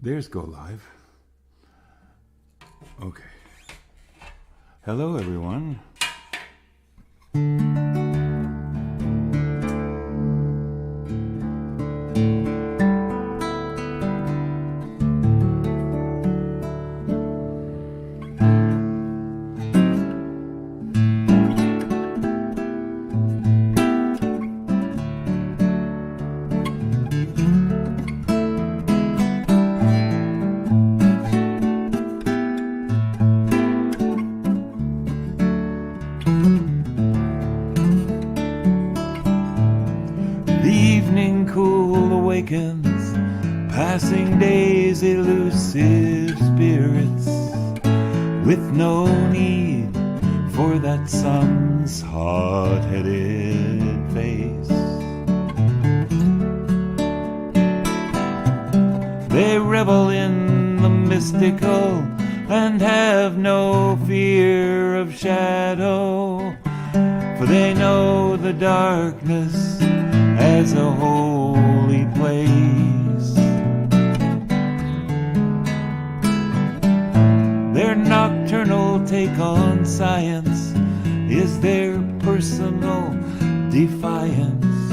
There's go live. Okay. Hello, everyone. Passing days, elusive spirits, with no need for that sun's hot-headed face. They revel in the mystical and have no fear of shadow, for they know the darkness as a holy place. Their nocturnal take on science is their personal defiance.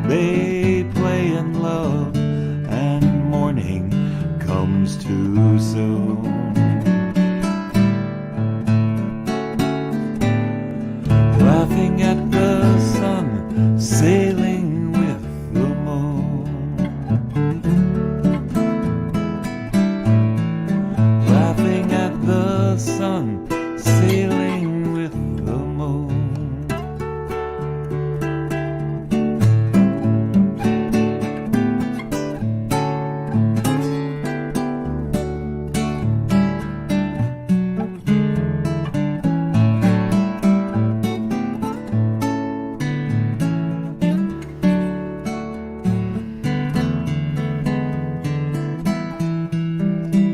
They play in love and morning comes too soon. Laughing at the sun, sailing with the moon. Laughing at the sun, sailing with the moon.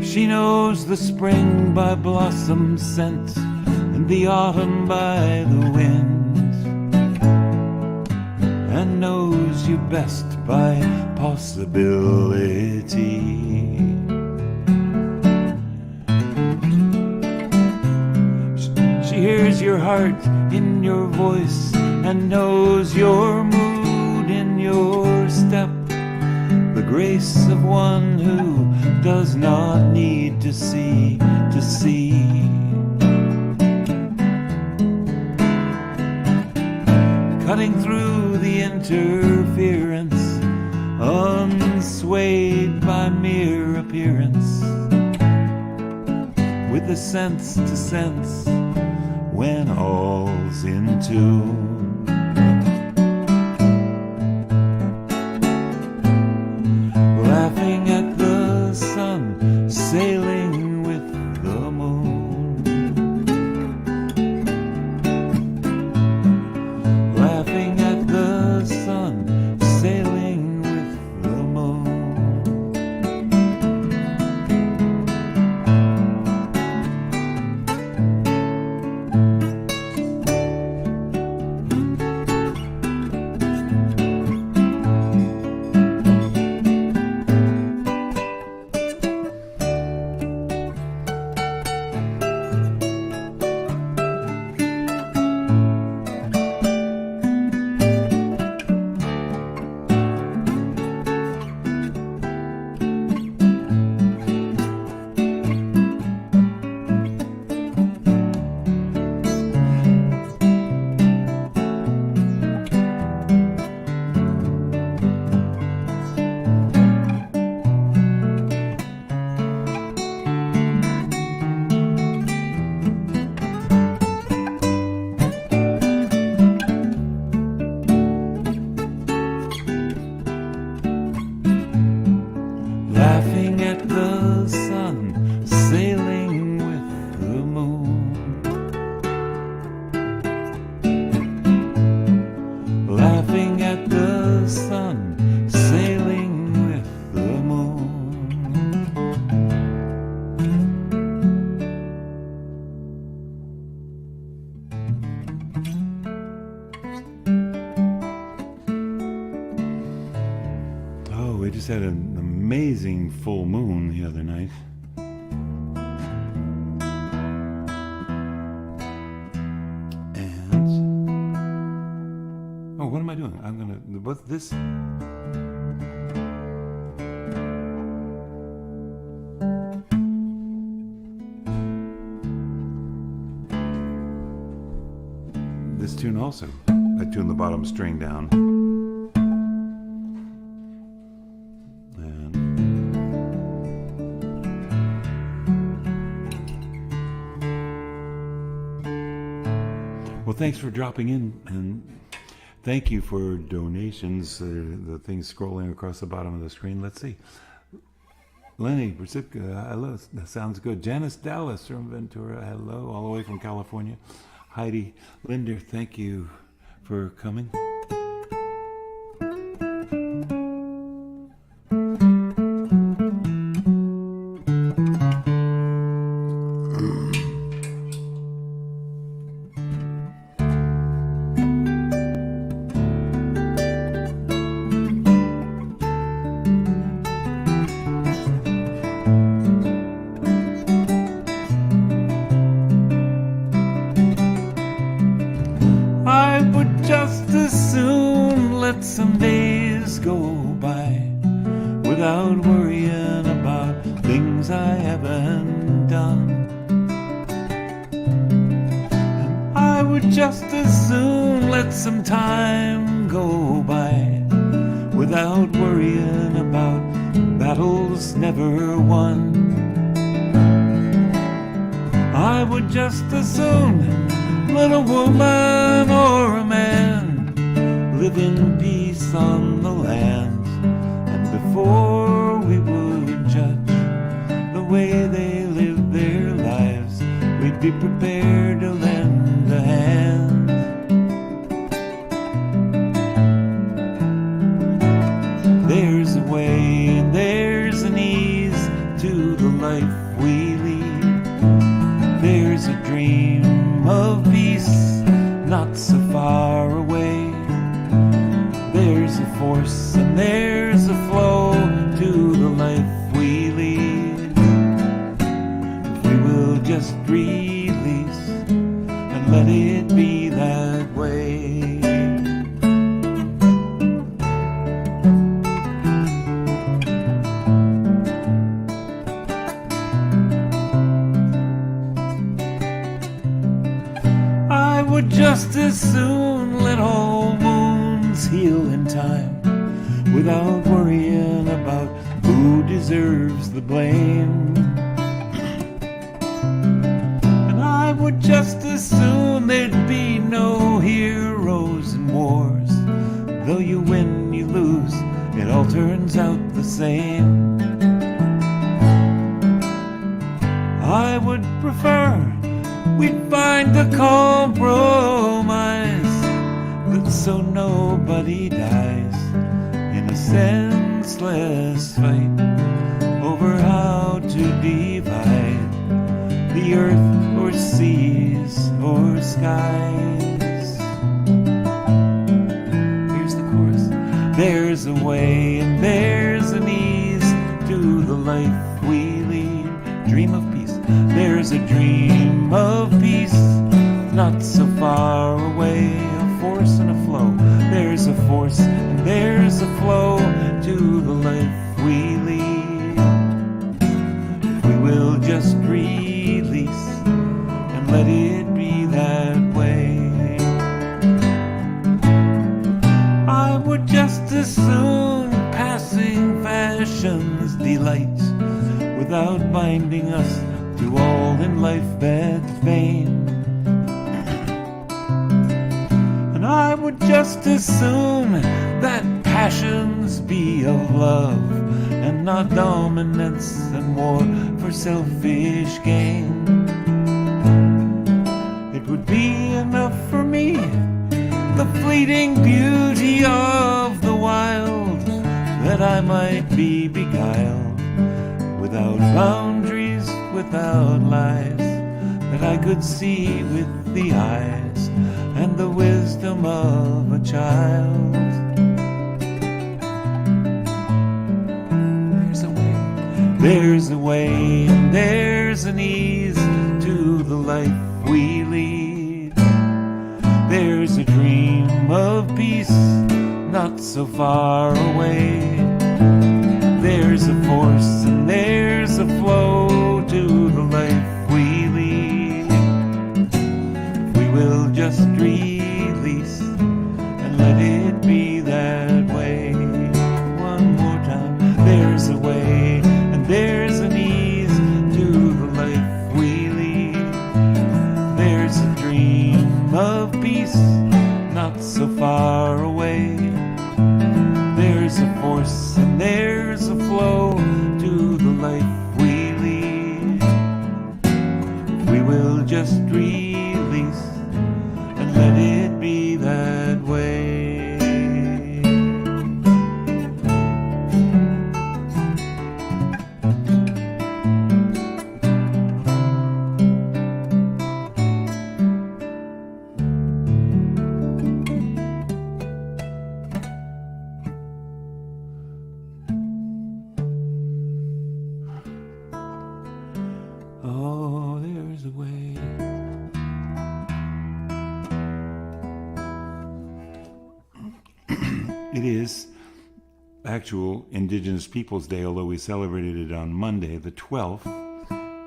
She knows the spring by blossom scent and the autumn by the wind, and knows you best by possibility. She hears your heart in your voice and knows your mood in your step. The grace of one who does not need to see to see. Cutting through the interference, unswayed by mere appearance, with the sense to sense when all's in tune. Laughing at the sun, sailing with the moon. Laughing at the sun, sailing with the moon. Laughing at the sun, sailing with the moon. Laughing at the sun, sailing with the moon. Oh, we just had an amazing full moon the other night. And what am I doing? I'm gonna what this. This tune also. I tune the bottom string down. Well, thanks for dropping in, and thank you for donations. The things scrolling across the bottom of the screen. Let's see. Lenny Brzezinski, hello. That sounds good. Janice Dallas from Ventura, hello, all the way from California. Heidi Linder, thank you for coming. Some days go by without worrying about things I haven't done. And I would just as soon let some time go by without worrying about battles never won. I would just as soon let a woman or a man live in peace on the land, and before we would judge the way they live their lives, we'd be prepared to lend a hand. There's a way and there's an ease to the life we lead. There's a dream of peace not so far away. There's a force and there's a flow to the life we lead. If we will just release and let it be that way. I would just as soon let all wounds heal in time without worrying about who deserves the blame. And I would just as soon there'd be no heroes in wars. Though you win, you lose, it all turns out the same. I would prefer we'd find a compromise, but so nobody dies in a senseless fight over how to divide the earth or seas or skies. Here's the chorus. There's a way and there's an ease to the life we lead. Dream of peace. There's a dream of peace not so far away. A force and a flow. There's a force and there's a flow to the life we lead. If we will just release and let it be that way. I would just as soon passing fashion's delight without binding us to all in life that's vain. And I would just as soon that passions be of love and not dominance and war for selfish gain. It would be enough for me, the fleeting beauty of the wild, that I might be beguiled without boundaries, without lies, that I could see with the eyes and the wisdom of a child. There's There's a way and there's an ease to the life we lead. There's a dream of peace not so far away. There's a force and there's a flow to the life we lead. If we will just release and let it be that way. One more time. There's a way and there's an ease to the life we lead. There's a dream of peace not so far away. There's a force and there's a flow to the life we lead. If we will just release and let it be that way. Oh, there's a way. It is actual Indigenous Peoples Day, although we celebrated it on Monday, the 12th.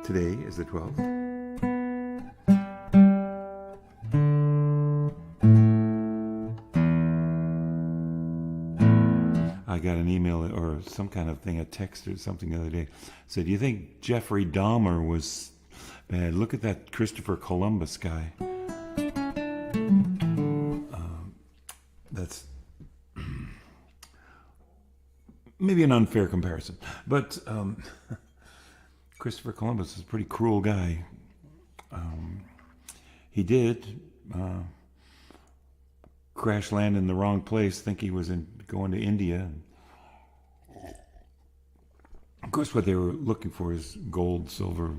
Today is the 12th. I got an email or some kind of thing, a text or something the other day. Said, do you think Jeffrey Dahmer was bad? Look at that Christopher Columbus guy. That's maybe an unfair comparison. But Christopher Columbus is a pretty cruel guy. He did crash land in the wrong place, think he was going to India. Of course, what they were looking for is gold, silver,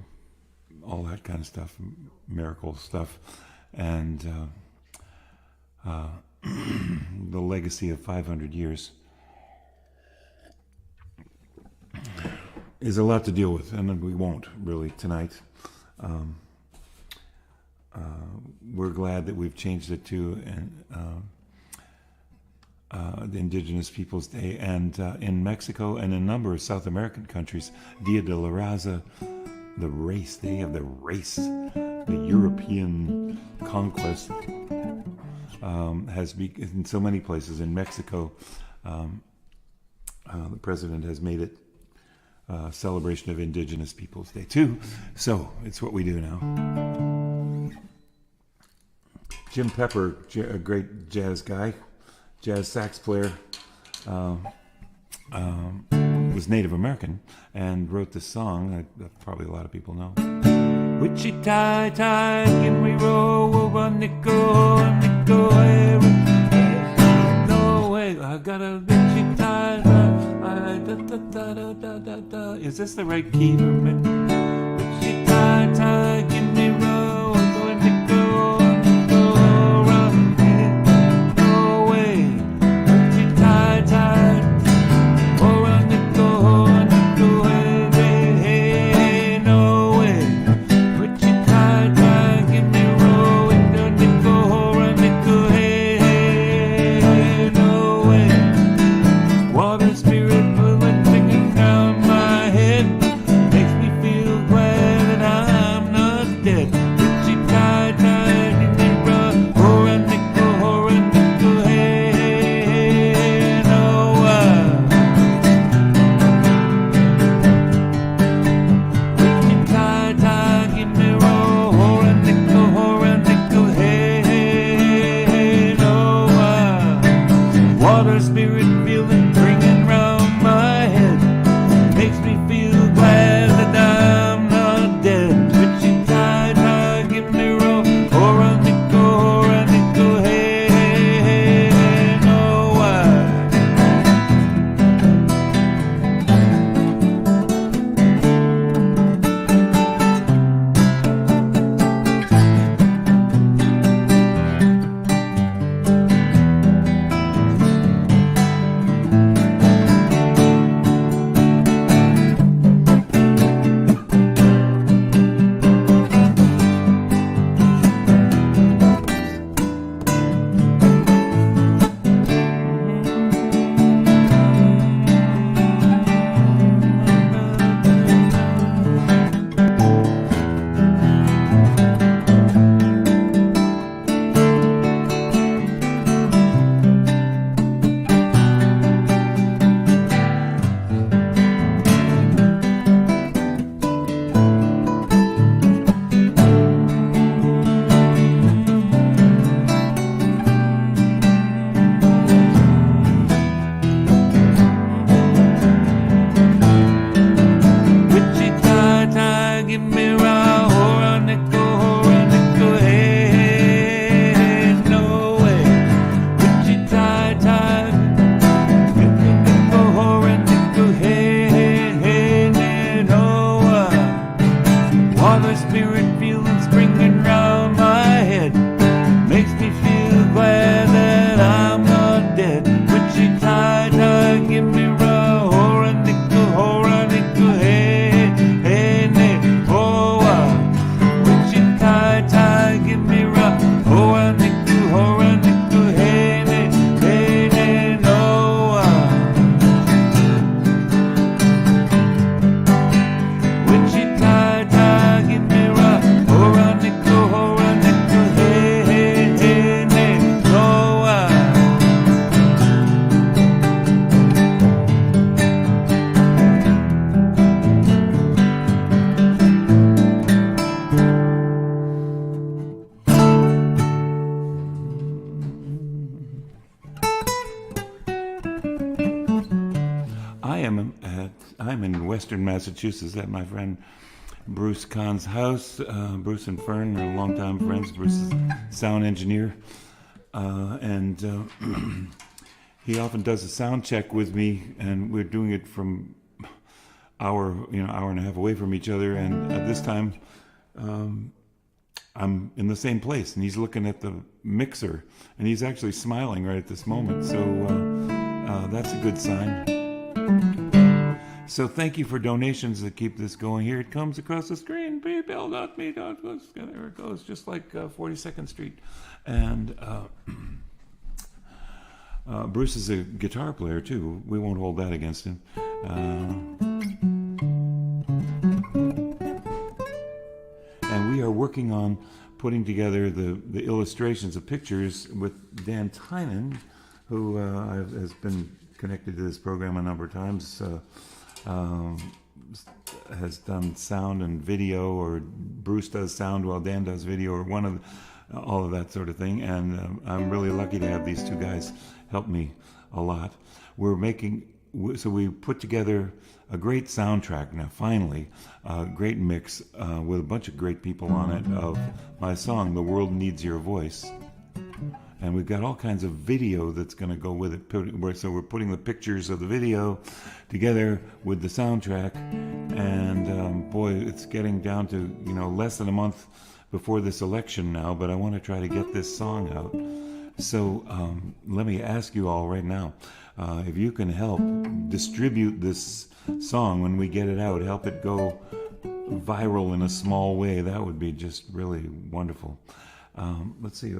all that kind of stuff, miracle stuff, and the legacy of 500 years is a lot to deal with, and we won't really tonight. We're glad that we've changed it to the Indigenous Peoples Day, and in Mexico and a number of South American countries, Dia de la Raza, the race, they have the race, the European conquest has been in so many places. In Mexico, the president has made it celebration of Indigenous Peoples Day too, so it's what we do now. Jim Pepper, a great jazz guy, jazz sax player, was Native American and wrote this song that probably a lot of people know. Wichita, tie, can we roll over nickel, no way, I got a Wichita, is this the right key for me? Wichita, tie, can we roll over nickel, no way, Wichita, tie, over nickel, hey, no way, Wichita, tie, can we roll over nickel, hey, no way, water spirit, down my head, makes me have a spirit feeling springing round my head. Makes me feel glad that I'm not dead. Wichita, give me ra, hora nickel, hey, hey, nay, oh, Wichita, give me ra, hora nickel, hey, nay, no, Wichita, give me ra, hora nickel, hey, hey, nay, no, I'm in Western Massachusetts at my friend Bruce Kahn's house. Bruce and Fern are longtime friends. Bruce is sound engineer, and he often does a sound check with me, and we're doing it from hour and a half away from each other. And at this time, I'm in the same place, and he's looking at the mixer, and he's actually smiling right at this moment. So that's a good sign. So thank you for donations that keep this going. Here it comes across the screen. paypal.me. There it goes, just like 42nd Street. And Bruce is a guitar player too. We won't hold that against him. And we are working on putting together the illustrations of pictures with Dan Tynan, who has been connected to this program a number of times. Has done sound and video, or Bruce does sound while Dan does video, or all of that sort of thing. And I'm really lucky to have these two guys help me a lot. So we put together a great soundtrack now, finally, a great mix with a bunch of great people on it of my song, The World Needs Your Voice. And we've got all kinds of video that's going to go with it. So we're putting the pictures of the video together with the soundtrack. And boy, it's getting down to less than a month before this election now. But I want to try to get this song out. So let me ask you all right now, if you can help distribute this song when we get it out, help it go viral in a small way. That would be just really wonderful. Let's see.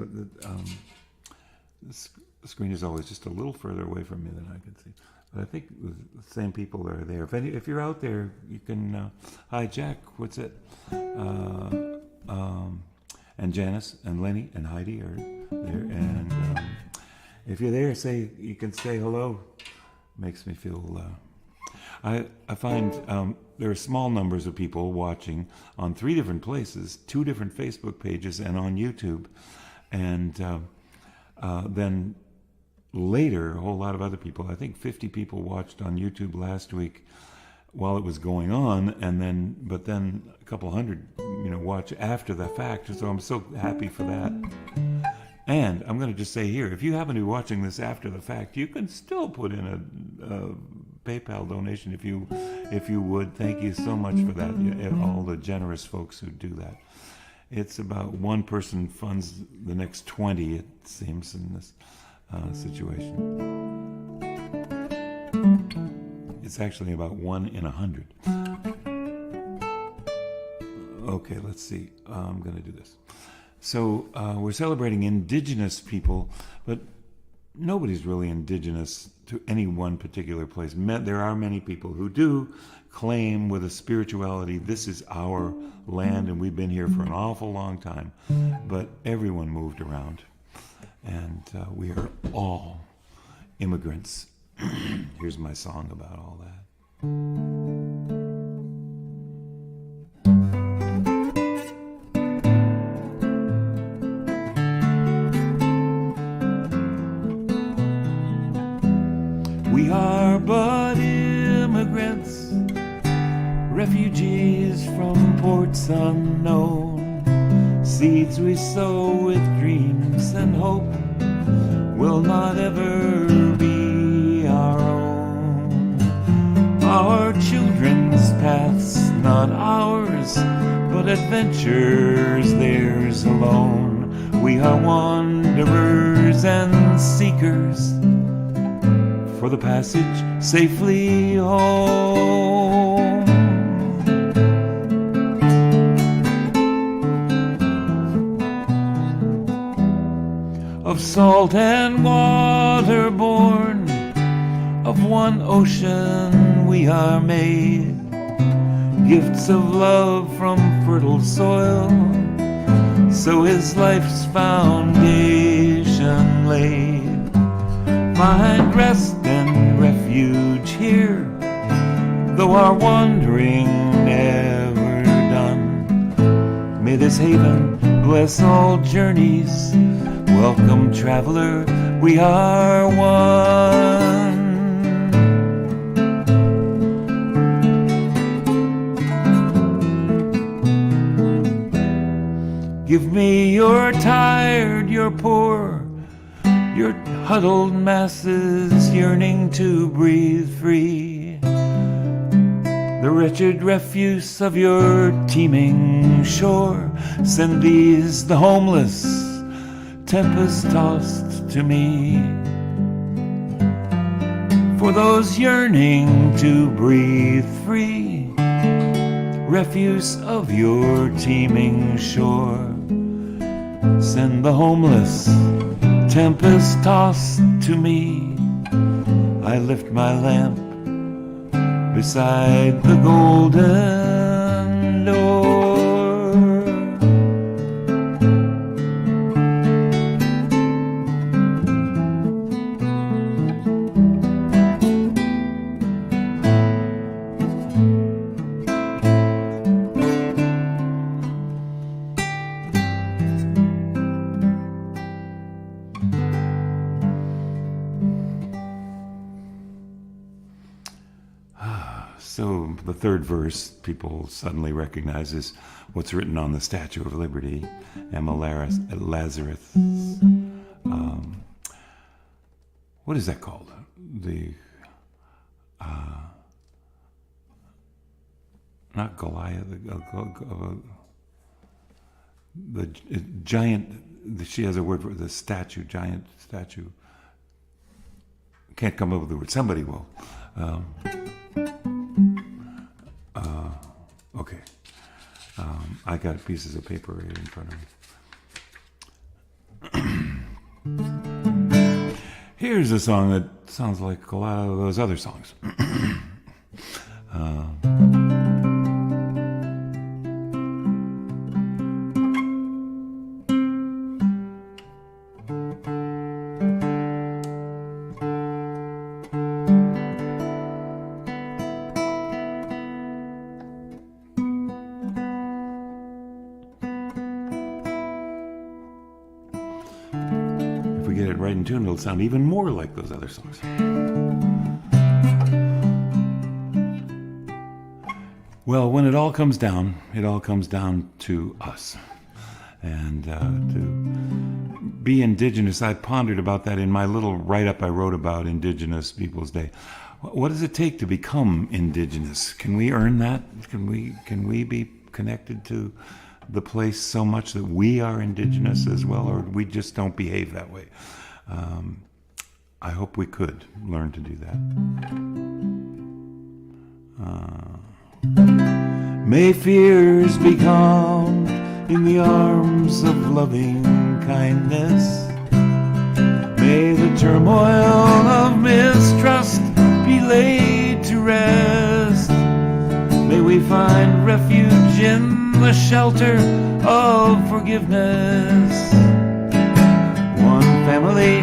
The screen is always just a little further away from me than I can see. But I think the same people are there. If you're out there, you can... hi, Jack. What's it? And Janice and Lenny and Heidi are there. And if you're there, you can say hello. Makes me feel... I find there are small numbers of people watching on 3 different places, 2 different Facebook pages, and on YouTube. And then later, a whole lot of other people, I think 50 people watched on YouTube last week while it was going on, but then a couple hundred, watch after the fact. So I'm so happy for that. And I'm going to just say here, if you happen to be watching this after the fact, you can still put in a PayPal donation if you would. Thank you so much for that, all the generous folks who do that. It's about one person funds the next 20, it seems, in this situation. It's actually about 1 in 100. Okay, let's see. I'm going to do this. So we're celebrating Indigenous people, but nobody's really indigenous to any one particular place. There are many people who do claim with a spirituality, this is our land and we've been here for an awful long time. But everyone moved around, and we are all immigrants. Here's my song about all that. We are but immigrants, refugees from ports unknown. Seeds we sow with dreams and hope will not ever be our own. Our children's paths not ours, but adventure's theirs alone. We are wanderers and seekers for the passage safely home. Of salt and water born, of one ocean we are made, gifts of love from fertile soil, so is life's foundation laid. Find rest and refuge here, though our wandering never done. May this haven bless all journeys. Welcome, traveler, we are one. Give me your tired, your poor, your huddled masses yearning to breathe free. The wretched refuse of your teeming shore, send these, the homeless, tempest-tossed to me. For those yearning to breathe free, refuse of your teeming shore, send the homeless, tempest-tossed to me. I lift my lamp beside the golden door. So the third verse people suddenly recognize is what's written on the Statue of Liberty, Emma Lazarus. What is that called? Not Goliath, the giant, she has a word for the statue, giant statue. Can't come up with the word, somebody will. Okay. I got pieces of paper right in front of me. Here's a song that sounds like a lot of those other songs. If we get it right in tune, it'll sound even more like those other songs. Well, when it all comes down to us. And to be indigenous, I pondered about that in my little write-up I wrote about Indigenous Peoples Day. What does it take to become indigenous? Can we earn that? Can we be connected to the place so much that we are indigenous as well, or we just don't behave that way? I hope we could learn to do that. May fears be calmed in the arms of loving kindness. May the turmoil of mistrust be laid to rest. May we find refuge in the shelter of forgiveness. One family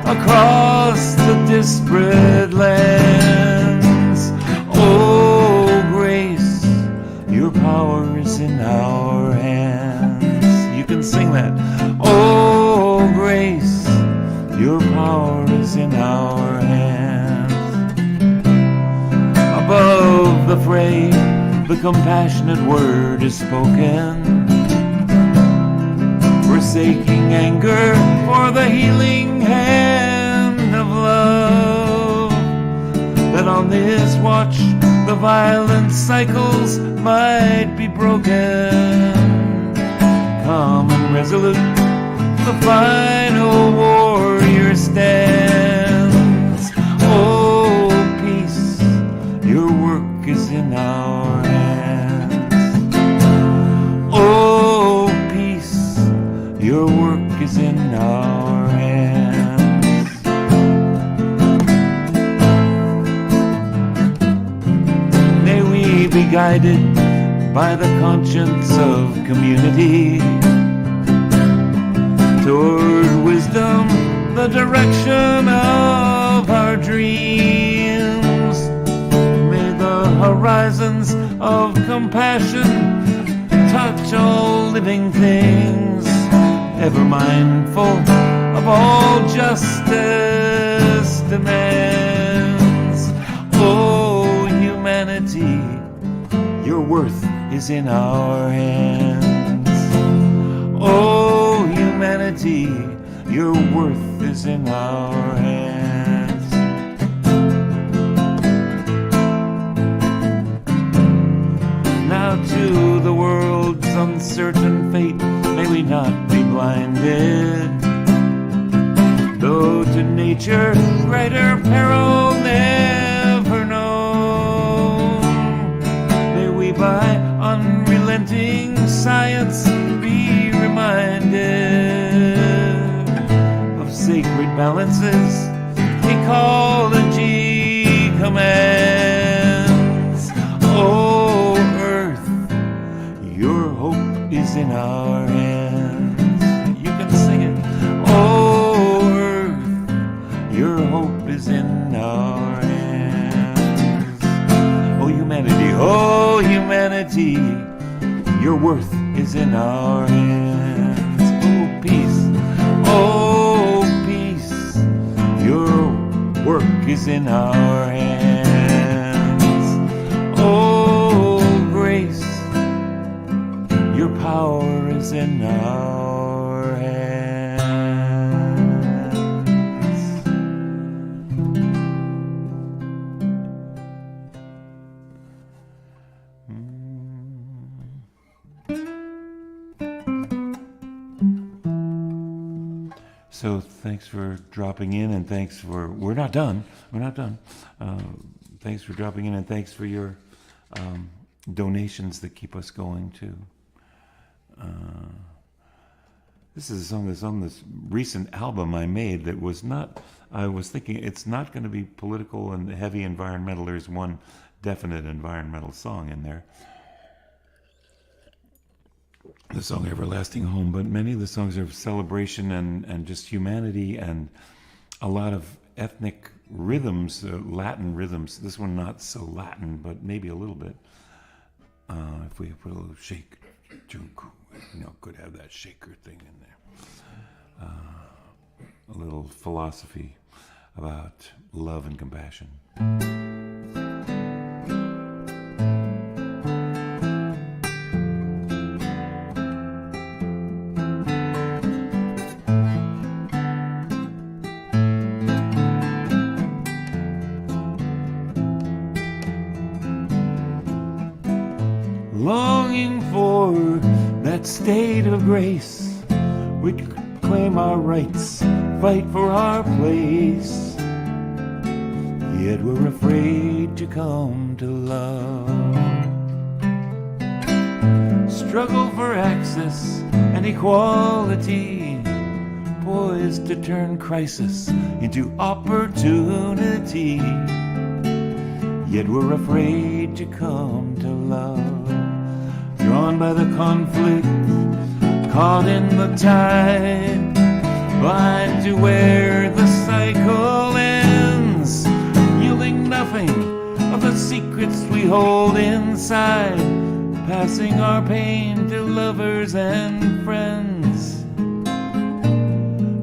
across the disparate lands. Oh, grace, your power is in our hands. You can sing that. Oh, grace, your power is in our hands. Above the fray, the compassionate word is spoken, forsaking anger for the healing hand of love. That on this watch the violent cycles might be broken. Calm and resolute, the final warrior stands. Oh, peace, your work is in our hands. Oh, peace, your work is in our hands. May we be guided by the conscience of community toward wisdom, the direction of our dreams. May the horizons of compassion touch all living things, ever mindful of all justice demands. Oh, humanity, your worth is in our hands. Oh, humanity, your worth is in our hands. Now to the world's uncertain fate, may we not be blinded, though to nature greater peril never known. May we by unrelenting science be reminded of sacred balances ecology commands. Oh, earth, your hope is in our hands. You can sing it. Oh, earth, your hope is in our hands. Oh, humanity, your worth is in our hands. Oh, peace, your work is in our hands. Oh, grace, your power is in our hands. So thanks for dropping in, and thanks for, we're not done. Thanks for dropping in, and thanks for your donations that keep us going too. This is a song that's on this recent album I made that was not, I was thinking it's not going to be political and heavy environmental. There's one definite environmental song in there, the song Everlasting Home, but many of the songs are celebration and just humanity, and a lot of ethnic rhythms, Latin rhythms. This one not so Latin, but maybe a little bit. If we put a little shake, could have that shaker thing in there. A little philosophy about love and compassion. Longing for that state of grace, we claim our rights, fight for our place, yet we're afraid to come to love. Struggle for access and equality, poised to turn crisis into opportunity, yet we're afraid to come to love. Drawn by the conflict, caught in the tide, blind to where the cycle ends, yielding nothing of the secrets we hold inside, passing our pain to lovers and friends,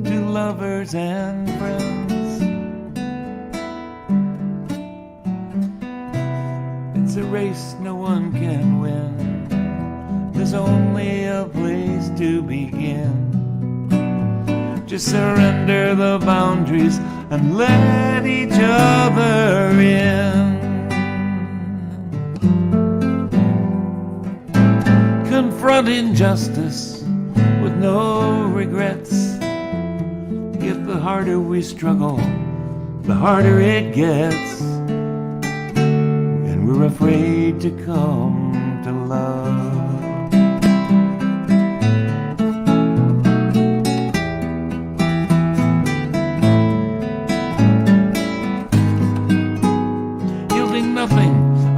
to lovers and friends. It's a race no one can win, there's only a place to begin. Just surrender the boundaries and let each other in. confront injustice with no regrets. Yet the harder we struggle, the harder it gets, and we're afraid to come to love.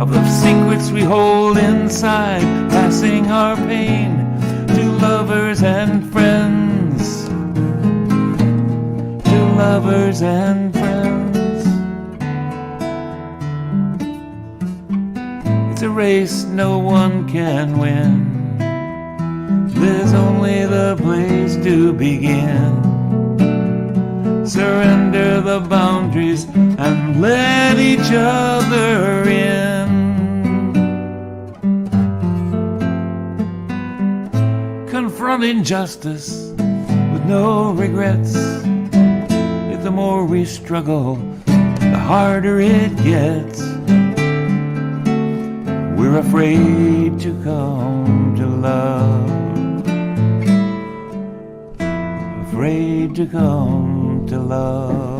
Of the secrets we hold inside, passing our pain to lovers and friends, to lovers and friends. It's a race no one can win. There's only the place to begin. Surrender the boundaries and let each other in. Confront injustice with no regrets. If the more we struggle, the harder it gets. We're afraid to come to love. Afraid to come to love.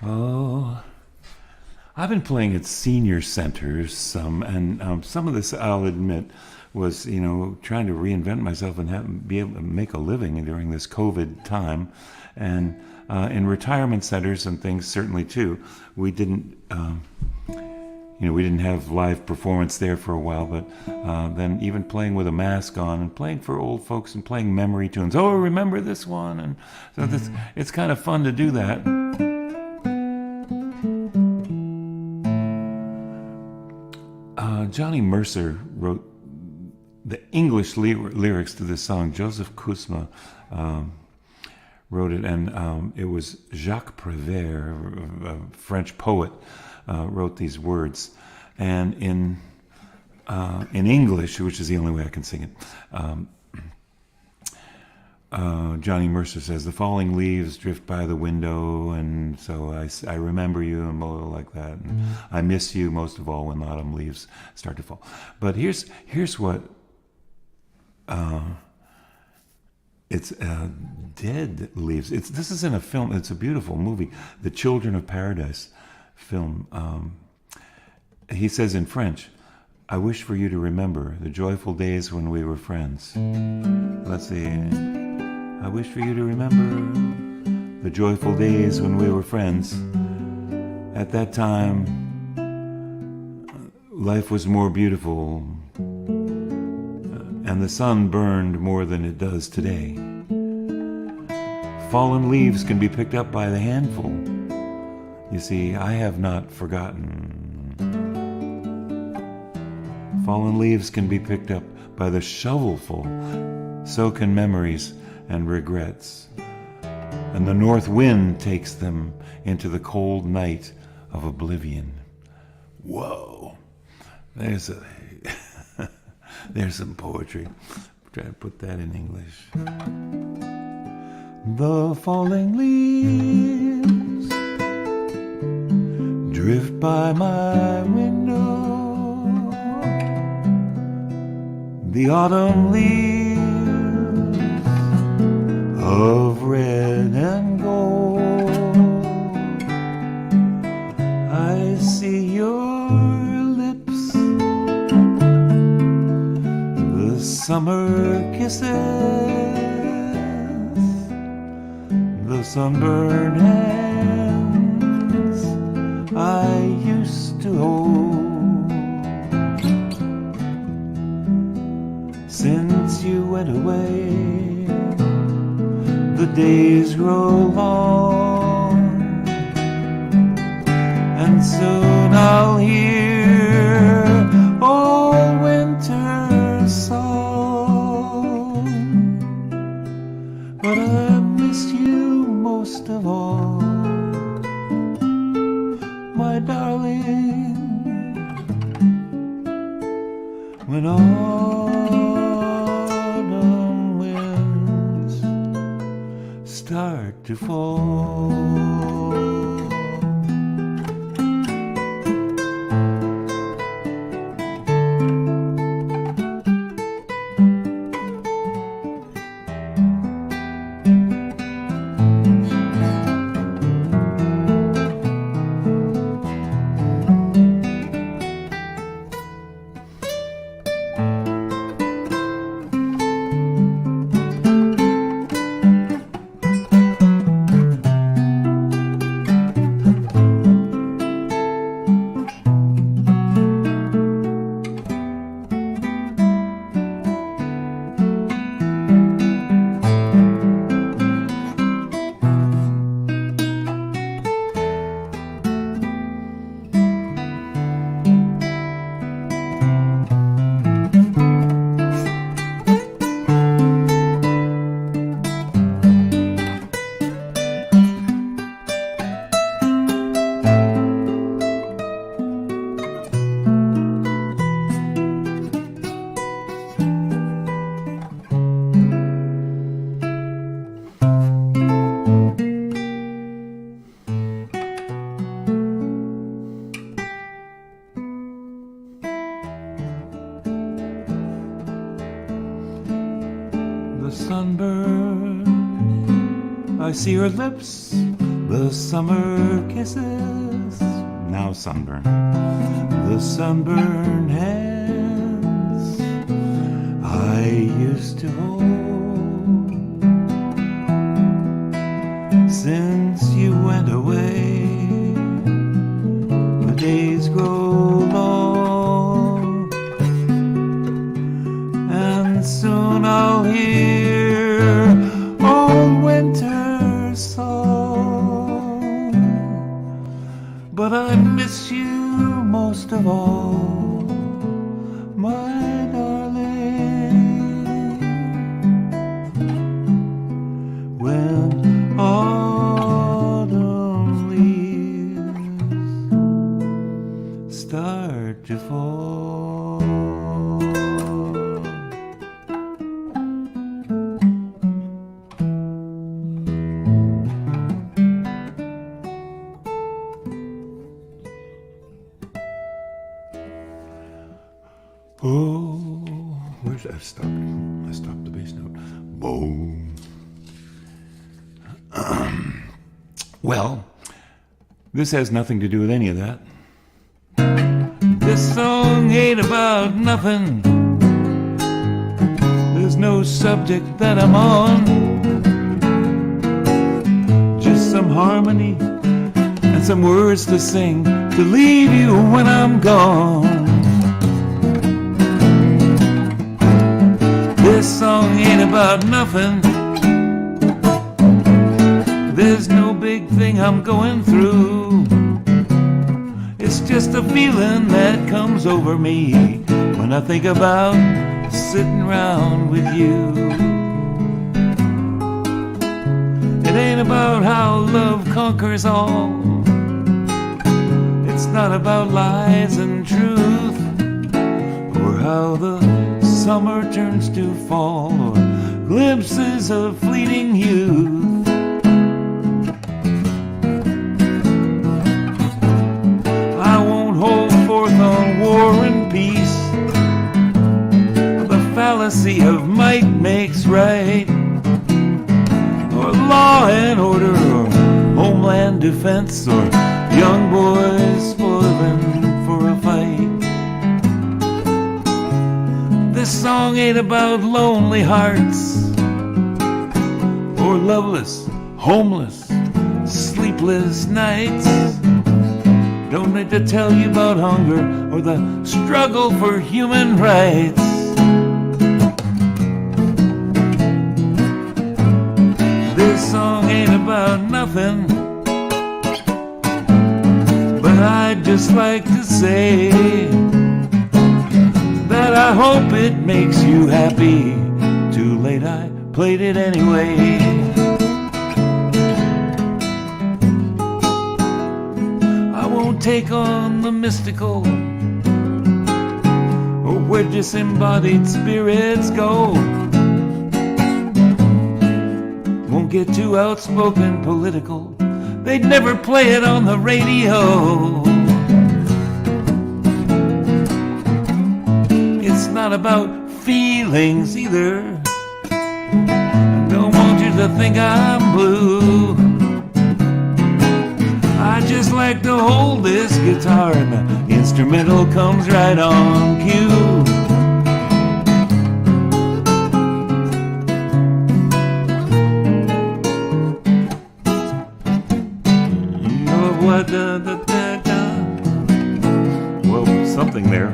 Oh, I've been playing at senior centers some, and some of this, I'll admit, was, trying to reinvent myself and be able to make a living during this COVID time. And in retirement centers and things, certainly too, we didn't have live performance there for a while, but then even playing with a mask on and playing for old folks and playing memory tunes. Oh, remember this one? And so it's kind of fun to do that. Johnny Mercer wrote the English lyrics to this song. Joseph Kuzma wrote it, and it was Jacques Prévert, a French poet, wrote these words. And in English, which is the only way I can sing it, Johnny Mercer says, "The falling leaves drift by the window, and so I remember you," and like that. And I miss you most of all when the autumn leaves start to fall. But here's what it's dead leaves. This is in a film. It's a beautiful movie, The Children of Paradise film. He says in French, "I wish for you to remember the joyful days when we were friends." Let's see. I wish for you to remember the joyful days when we were friends. At that time, life was more beautiful, and the sun burned more than it does today. Fallen leaves can be picked up by the handful. You see, I have not forgotten. Fallen leaves can be picked up by the shovelful. So can memories and regrets. And the north wind takes them into the cold night of oblivion. Whoa. There's some poetry. Try to put that in English. The falling leaves drift by my window. The autumn leaves of red and gold. I see your lips, the summer kisses, the sunburned hands I used to hold. Since you went away, the days grow long, and soon I'll hear old winter's song. But I miss you most of all, my darling, when autumn to fall. The sunburn, I see her lips, the summer kisses, now sunburn, the sunburned hands I used to hold. Since you went away, the days grow long, and soon I'll hear old winter song. But I miss you most of all, my darling, when autumn leaves start to fall. Oh, where's I stopped? I stopped the bass note. Boom. Well, this has nothing to do with any of that. This song ain't about nothing. There's no subject that I'm on. Just some harmony and some words to sing to leave you when I'm gone. This song ain't about nothing. There's no big thing I'm going through. It's just a feeling that comes over me when I think about sitting around with you. It ain't about how love conquers all. It's not about lies and truth, or how the summer turns to fall, or glimpses of fleeting youth. I won't hold forth on war and peace, the fallacy of might makes right, or law and order, or homeland defense, or young boys spoiling for a fight. This song ain't about lonely hearts, or loveless, homeless, sleepless nights. Don't need to tell you about hunger or the struggle for human rights. This song ain't about nothing, but I'd just like to say that I hope it makes you happy. Too late, I played it anyway. I won't take on the mystical, or where disembodied spirits go. Won't don't get too outspoken political. They'd never play it on the radio. It's not about feelings either. Don't want you to think I'm blue. I just like to hold this guitar and the instrumental comes right on cue. Well, something there.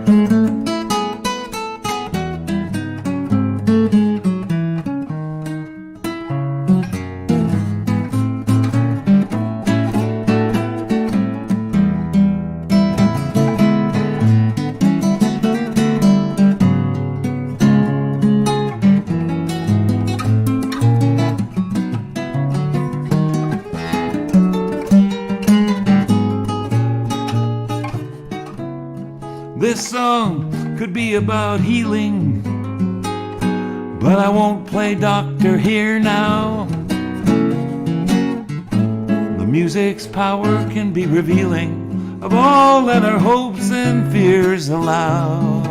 This song could be about healing, but I won't play doctor here now. The music's power can be revealing of all that our hopes and fears allow.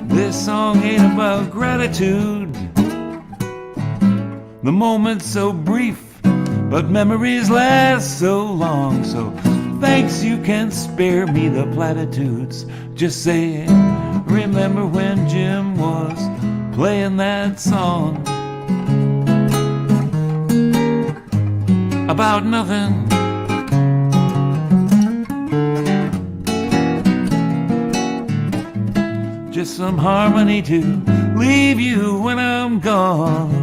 This song ain't about gratitude. The moment's so brief, but memories last so long. So thanks, you can spare me the platitudes. Just say, remember when Jim was playing that song about nothing. Just some harmony to leave you when I'm gone.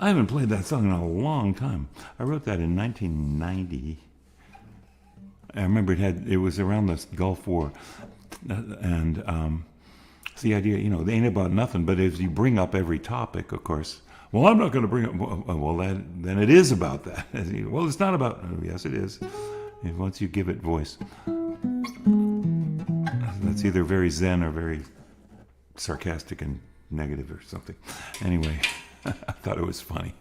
I haven't played that song in a long time. I wrote that in 1990. I remember it was around the Gulf War. And it's the idea, they ain't about nothing, but as you bring up every topic, of course, well, I'm not going to bring up, then it is about that. Well, it's not about, yes, it is. Once you give it voice. That's either very zen or very sarcastic and negative or something. Anyway. I thought it was funny.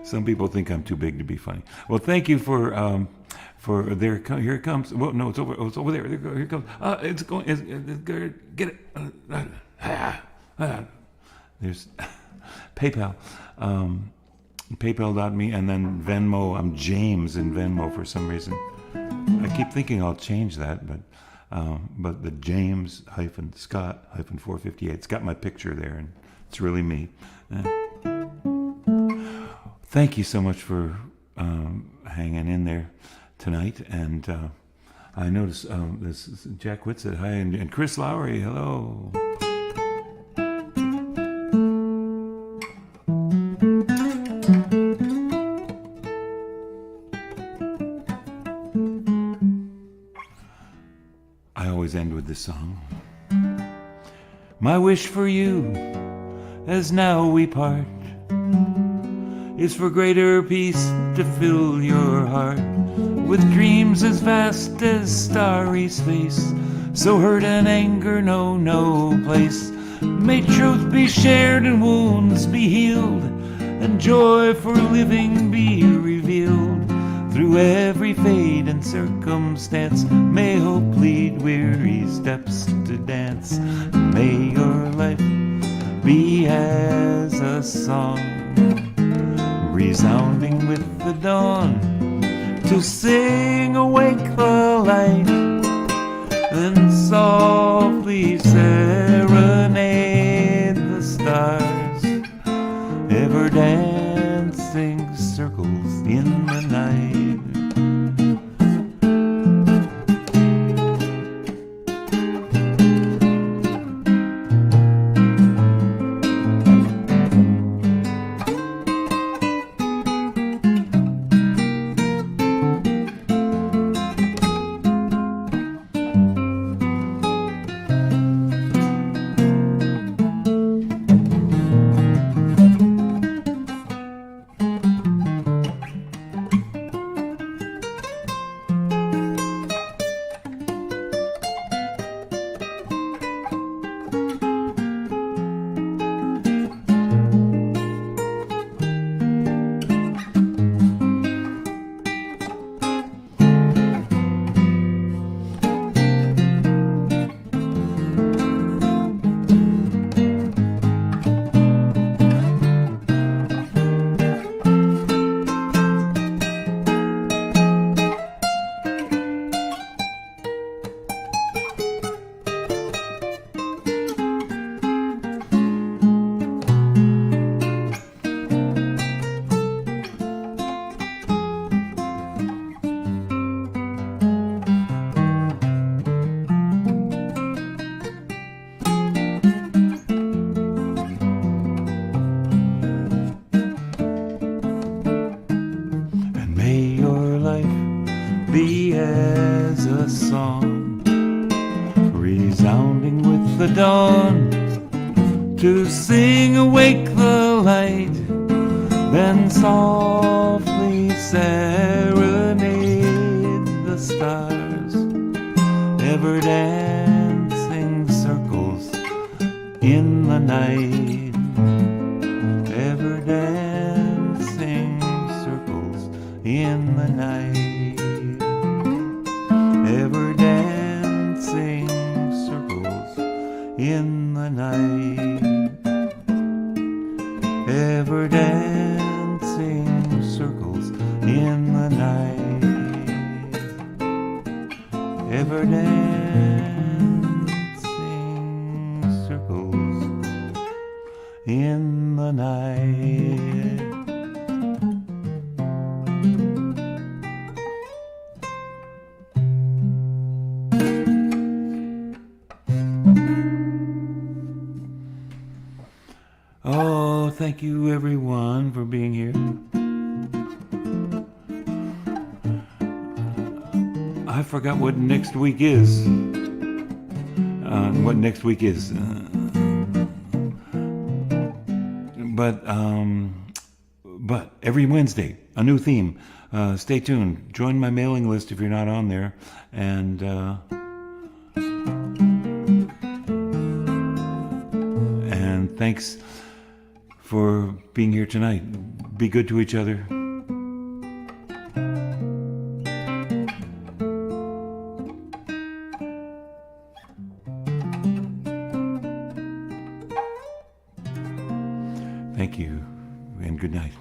Some people think I'm too big to be funny. Well, thank you for there. Here it comes. Well, no, it's over. Oh, it's over there. Here it comes. It's going. Get it. There's PayPal. PayPal.me and then Venmo. I'm James in Venmo for some reason. I keep thinking I'll change that, but the James-Scott-458. It's got my picture there and. It's really me. Thank you so much for hanging in there tonight. And I noticed this Jack Witt said hi, and Chris Lowry, hello. I always end with this song. My wish for you, as now we part, is for greater peace to fill your heart with dreams as vast as starry space. So hurt and anger know no place. May truth be shared and wounds be healed, and joy for living be revealed. Through every fate and circumstance, may hope lead weary steps to dance. May your life be as a song, resounding with the dawn, to sing awake the light, then softly serenade the stars, ever dancing circles to sing awake the light, then softly serenade the stars, ever dancing circles in the night, ever dancing circles in the night, ever dancing circles in the night, ever dancing circles in the night, ever dancing circles in the night. Oh, thank you everyone for being here. I forgot what next week is. But every Wednesday, a new theme. Stay tuned. Join my mailing list if you're not on there. And thanks for being here tonight. Be good to each other. Thank you, and good night.